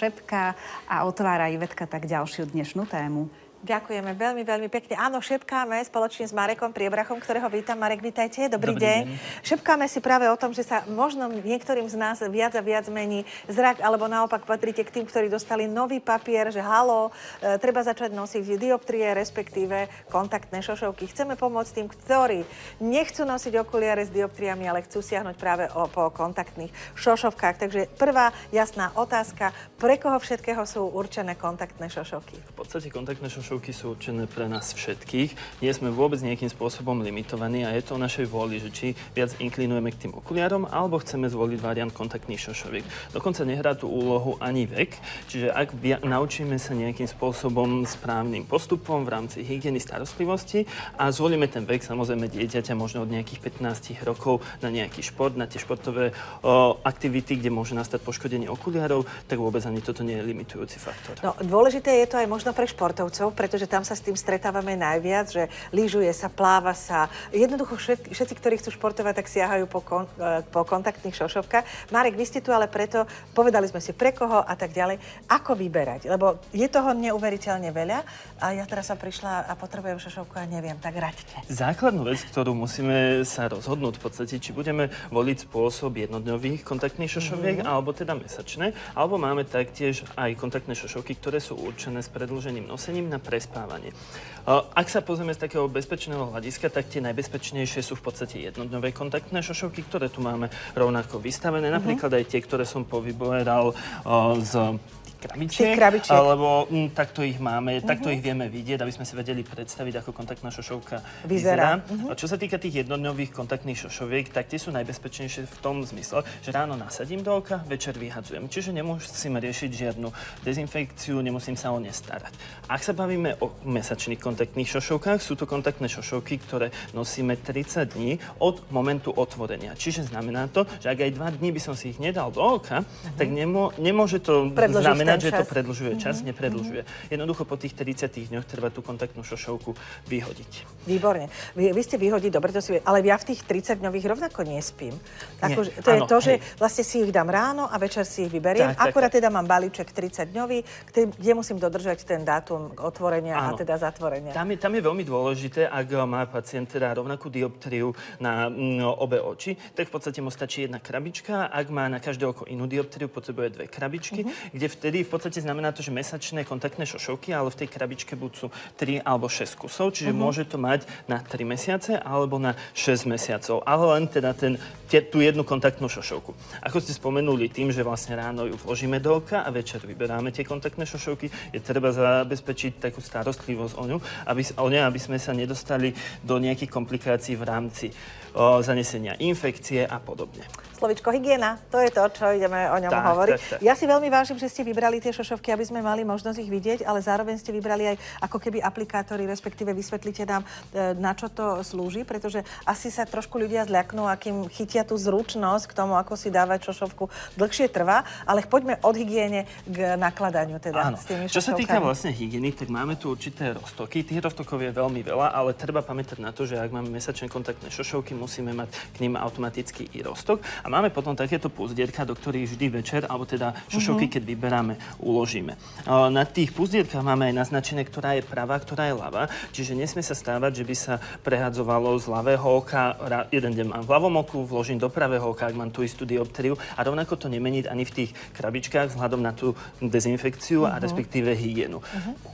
šepká a otvára Ivetka tak ďalšiu dnešnú tému. Ďakujeme veľmi, veľmi pekne. Áno, šepkáme spoločne s Marekom Priebrachom, ktorého vítam. Marek, vítajte. Dobrý deň. Šepkáme si práve o tom, že sa možno niektorým z nás viac a viac mení zrak, alebo naopak patríte k tým, ktorí dostali nový papier, že halo, treba začať nosiť dioptrie, respektíve kontaktné šošovky. Chceme pomôcť tým, ktorí nechcú nosiť okuliare s dioptriami, ale chcú siahnuť práve po kontaktných šošovkách. Takže prvá jasná otázka, pre koho všetkého sú určené kontaktné šošovky? V podstate kontaktné šošovky sú určené pre nás všetkých. Nie sme vôbec nejakým spôsobom limitovaní a je to o našej vôli, že či viac inklinujeme k tým okuliarom, alebo chceme zvoliť variant kontaktných šošoviek. Dokonca nehrá tú úlohu ani vek, čiže ak naučíme sa nejakým spôsobom správnym postupom v rámci hygieny starostlivosti a zvolíme ten vek, samozrejme dieťaťa možno od nejakých 15 rokov na nejaký šport, na tie športové aktivity, kde môže nastať poškodenie okuliarov, tak vôbec ani toto nie je limitujúci faktor. No, dôležité je to aj možno pre športovcov, pretože tam sa s tým stretávame najviac, že lyžuje sa, pláva sa. Jednoducho všetci, ktorí chcú športovať, tak siahajú po kontaktných šošovkách. Marek, vy ste tu ale preto, povedali sme si pre koho a tak ďalej. Ako vyberať? Lebo je toho neuveriteľne veľa a ja teraz som prišla a potrebujem šošovku a neviem, tak raďte. Základnú vec, ktorú musíme sa rozhodnúť v podstate, či budeme voliť spôsob jednodňových kontaktných šošoviek, alebo teda mesačné, alebo máme taktiež aj kontaktné šošovky, ktoré sú určené s predĺženým nosením na prespávanie. Ak sa pozrieme z takého bezpečného hľadiska, tak tie najbezpečnejšie sú v podstate jednodňové kontaktné šošovky, ktoré tu máme rovnako vystavené. Napríklad aj tie, ktoré som povyberal z krabičiek, alebo takto ich máme, takto ich vieme vidieť, aby sme si vedeli predstaviť, ako kontaktná šošovka vyzerá. A čo sa týka tých jednodňových kontaktných šošoviek, tak tie sú najbezpečnejšie v tom zmysle, že ráno nasadím do oka, večer vyhadzujem. Čiže nemusím riešiť žiadnu dezinfekciu, nemusím sa o ne starať. Ak sa bavíme o mesačných kontaktných šošovkách, sú to kontaktné šošovky, ktoré nosíme 30 dní od momentu otvorenia. Čiže znamená to, že ak aj 2 dní by som si ich nedal do oka, tak nemôže to znamenať, že to predĺžuje čas, nepredĺžuje. Jednoducho po tých 30 dňoch treba tú kontaktnú šošovku vyhodiť. Výborne. Vy ste vyhodiť, dobre to si... Ale ja v tých 30-dňových rovnako nespím. Nie, to je to, že vlastne si ich dám ráno a večer si ich vyberiem. Akurát teda mám balíček 30-dňový, kde musím dodržať ten dátum otvorenia a teda zatvorenia. Tam je veľmi dôležité, ak má pacient teda rovnakú dioptriu na obe oči, tak v podstate mu stačí jedna krabička. Ak má na každé oko inú dioptriu, potrebuje 2 krabičky, kde vtedy v podstate znamená to, že mesačné kontaktné šošovky, ale v tej krabičke buď sú 3 alebo 6 kusov, čiže môže to mať na 3 mesiace alebo na 6 mesiacov, ale len teda tú jednu kontaktnú šošovku. Ako ste spomenuli, tým, že vlastne ráno ju vložíme do oka a večer vyberáme tie kontaktné šošovky, je treba zabezpečiť takú starostlivosť o ňu, aby sme sa nedostali do nejakých komplikácií v rámci zanesenia infekcie a podobne. Slovičko hygiena, to je to, čo ideme o ňom hovoriť. Tak. Ja si veľmi vážim, že ste vybrali tie šošovky, aby sme mali možnosť ich vidieť, ale zároveň ste vybrali aj ako keby aplikátory, respektíve vysvetlíte nám, na čo to slúži, pretože asi sa trošku ľudia zľaknú, akým chytia tú zručnosť k tomu, ako si dávať šošovku. Dlhšie trvá, ale poďme od hygiene k nakladaniu teda s tými šošovkami. Čo sa týka vlastne hygieny, tak máme tu určité roztoky. Tých roztokov je veľmi veľa, ale treba pamätať na to, že ak máme mesačné kontaktné šošovky, musíme mať k nim automaticky i roztok. A máme potom takéto puzdierka, do ktorých vždy večer, alebo teda šošovky, keď vyberáme, uložíme. Na tých puzdierkach máme aj naznačené, ktorá je pravá, ktorá je ľavá. Čiže nesmie sa stávať, že by sa prehadzovalo z ľavého oka. Jeden deň mám v ľavom oku, vložím do pravého oka, ak mám tú istú dioptriu. A rovnako to nemeniť ani v tých krabičkách vzhľadom na tú dezinfekciu a respektíve hygienu.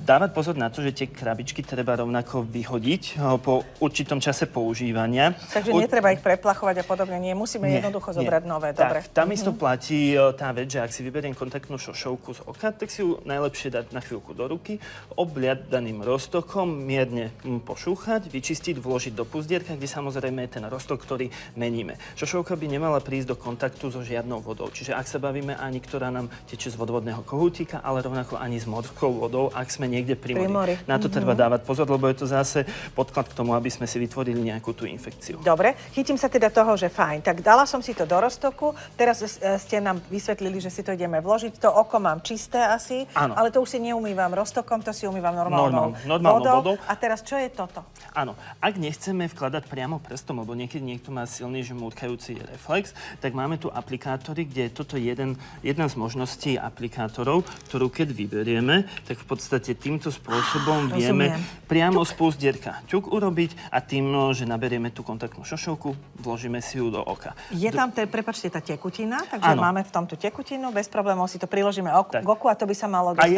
Dávať pozor na to, že tie krabičky treba rovnako vyhodiť po určitom čase používania. Takže netreba ich preplachovať a podobne. Nie, musíme jednoducho zobrať nové. Dobre. Tam isto platí tá vec, že ak si vyberiem kontaktnú šošovku z oka, tak si ju najlepšie dať na chvíľku do ruky, obliať daným roztokom, mierne pošúchať, vyčistiť, vložiť do puzdierka, kde samozrejme je ten roztok, ktorý meníme. Šošovka by nemala prísť do kontaktu so žiadnou vodou. Čiže ak sa bavíme ani, ktorá nám teče z vodovodného kohútika, ale rovnako ani s morskou vodou, ak sme niekde pri mori. Na to treba dávať pozor, lebo je to zase podklad k tomu, aby sme si vytvorili nejakú tú infekciu. Dobre, chytím sa teda toho, že fajn. Tak dala som si to do roztoku. Teraz ste nám vysvetlili, že si to ideme vložiť. To oko mám čisté asi, Áno. ale to už si neumývam roztokom, to si umývam normálnou vodou. A teraz čo je toto? Áno, ak nechceme vkladať priamo prstom, lebo niekedy niekto má silný žmúrkajúci reflex, tak máme tu aplikátory, kde je toto jedna z možností aplikátorov, ktorú keď vyberieme, tak v podstate týmto spôsobom vieme priamo z púzdierka ťuk urobiť a tým, že naberieme tú kontaktnú šošovku, vložíme si ju do oka. Je tam, prepáčte, tá tekutina, takže Áno. máme v tomto tekutinu, bez problémov si to priložíme k oku a to by sa malo A dostať.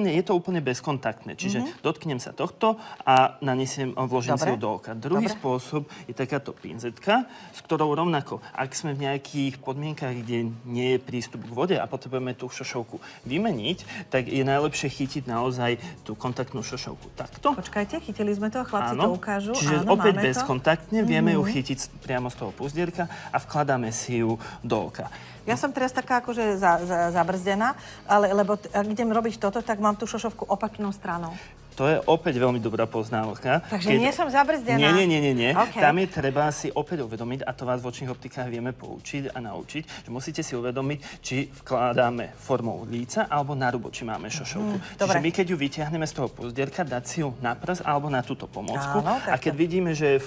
je to úplne bezkontaktné, čiže dotknem sa tohto a vložím si ju do oka. Druhý spôsob je takáto pinzetka, s ktorou rovnako, ak sme v nejakých podmienkach, kde nie je prístup k vode a potrebujeme tú šošovku vymeniť, tak je najlepšie chytiť naozaj tú kontaktnú šošovku takto. Počkajte, chytili sme to, chlapci to ukážu. Čiže áno, opäť máme bezkontaktne vieme ju chytiť priamo z toho púzdierka a vkladáme si ju do oka. Ja som teraz taká akože zabrzdená, ale lebo ak idem robiť toto, tak mám tú šošovku opačnou stranou. To je opäť veľmi dobrá poznámka. Takže nie som zabrzdená. Nie. Okay. Tam je treba si opäť uvedomiť, a to vás v očných optikách vieme poučiť a naučiť, že musíte si uvedomiť, či vkladáme formou líca alebo na rubo, či máme šošovku. Čiže my, keď ju vyťahneme z toho púzdierka, dať si ju na prs alebo na túto pomôcku. A keď vidíme, že je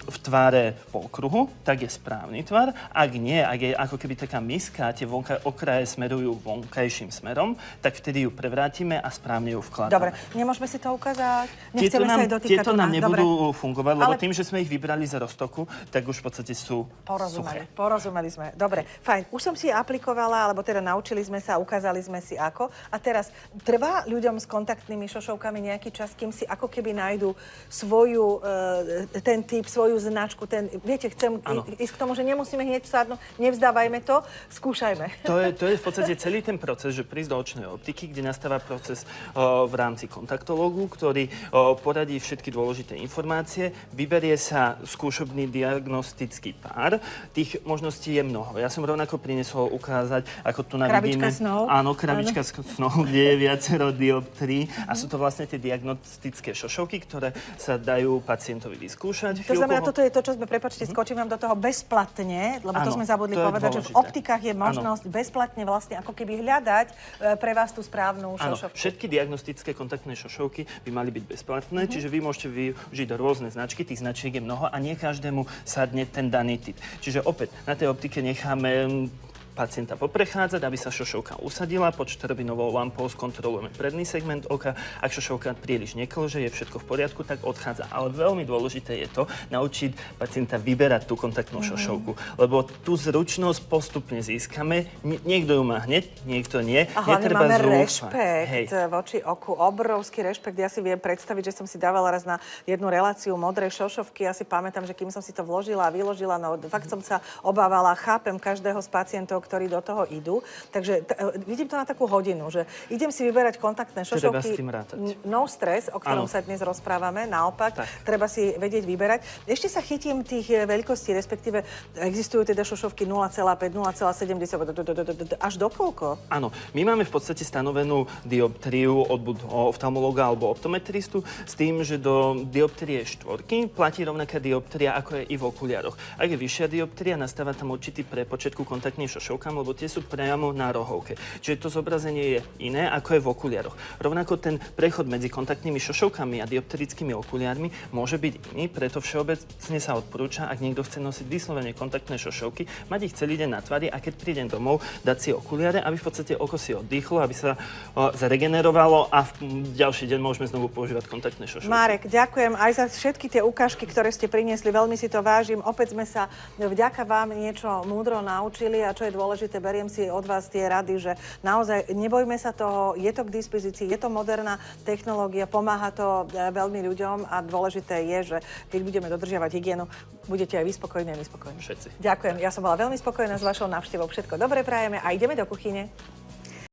v tvare polkruhu, tak je správny tvar. Ak nie, ak je ako keby taká miska a tie okraje smerujú vonkajším smerom, tak vtedy ju prevrátime a správne ju vkladáme. Dobre, nemôžeme si to ukázať? Nechceme sa aj dotýkať. Tieto nám nebudú fungovať, lebo tým, že sme ich vybrali z roztoku, tak už v podstate sú suché. Porozumeli sme. Dobre, fajn. Už som si aplikovala, alebo teda naučili sme sa, ukázali sme si ako. A teraz, trvá ľuďom s kontaktnými šošovkami nejaký čas, kým si ako keby nájdu svoju, ten typ, svoju značku, viete, chcem ísť k tomu, že nemusíme hneď sadnúť, nevzdávajme to, skúšajme. To je v podstate celý ten proces, že prísť do očnej optiky, kde nastáva proces v rámci kontaktológu, ktorý poradí všetky dôležité informácie, vyberie sa skúšobný diagnostický pár. Tých možností je mnoho. Ja som rovnako prinesol ukázať, ako tu navidíme. Krabička snov. Áno, krabička snov, kde je viacero dioptrií a sú to vlastne tie diagnostické šošovky, ktoré sa dajú pacientovi vyskúšať. To znamená, toto je to, čo sme, prepáčte, skočím vám do toho bezplatne, lebo to sme zabudli povedať, že v optikách je možnosť bezplatne vlastne ako keby hľadať pre vás tú správnu šošovku. Všetky diagnostické kontaktné šošovky by mali byť bezplatné, čiže vy môžete využiť rôzne značky, tých značiek je mnoho a nie každému sadne ten daný typ. Čiže opäť na tej optike necháme pacienta poprechádzať, aby sa šošovka usadila. Pod štrbinovou lampou skontrolujeme predný segment oka. Ak šošovka príliš neklže, je všetko v poriadku, tak odchádza. Ale veľmi dôležité je to naučiť pacienta vyberať tú kontaktnú šošovku, lebo tú zručnosť postupne získame. Niekto ju má hneď, niekto nie. A hlavne máme rešpekt voči oku, obrovský rešpekt. Ja si viem predstaviť, že som si dávala raz na jednu reláciu modrej šošovky. Ja si pamätám, že kým som si to vložila a vyložila, no fakt som sa obávala, chápem každého z pacientov, ktorí do toho idú. Takže vidím to na takú hodinu, že idem si vyberať kontaktné šošovky. No stres, o ktorom sa dnes rozprávame, naopak, treba si vedieť vyberať. Ešte sa chytím tých veľkostí, respektíve existujú teda šošovky 0,5, 0,70, až do koľko? Áno, my máme v podstate stanovenú dioptriu od oftalmológa alebo optometristu s tým, že do dioptrie štvorky platí rovnaká dioptria, ako je i v okuliároch. Ak je vyššia dioptria, nastáva tam určitý prepočet ku kontaktným šošovkám, lebo tie sú priamo na rohovke. Čiže to zobrazenie je iné, ako je v okuliároch. Rovnako ten prechod medzi kontaktnými šošovkami a dioptrickými okuliármi môže byť iný, preto všeobecne sa odporúča, ak niekto chce nosiť vyslovene kontaktné šošovky, mať ich celý deň na tvári a keď príde domov, dať si okuliare, aby v podstate oko si oddychlo, aby sa zaregenerovalo a v ďalší deň môžeme znovu používať kontaktné šošovky. Marek, ďakujem aj za všetky tie ukážky, ktoré ste priniesli. Veľmi si to vážim. Opäť sme sa vďaka vám niečo múdro naučili a čo je dôležité, beriem si od vás tie rady, že naozaj nebojme sa toho, je to k dispozícii, je to moderná technológia, pomáha to veľmi ľuďom a dôležité je, že keď budeme dodržiavať hygienu, budete aj vy spokojní a my spokojní. Všetci. Ďakujem. Ja som bola veľmi spokojná s vašou návštevou. Všetko dobre prajeme a ideme do kuchyne.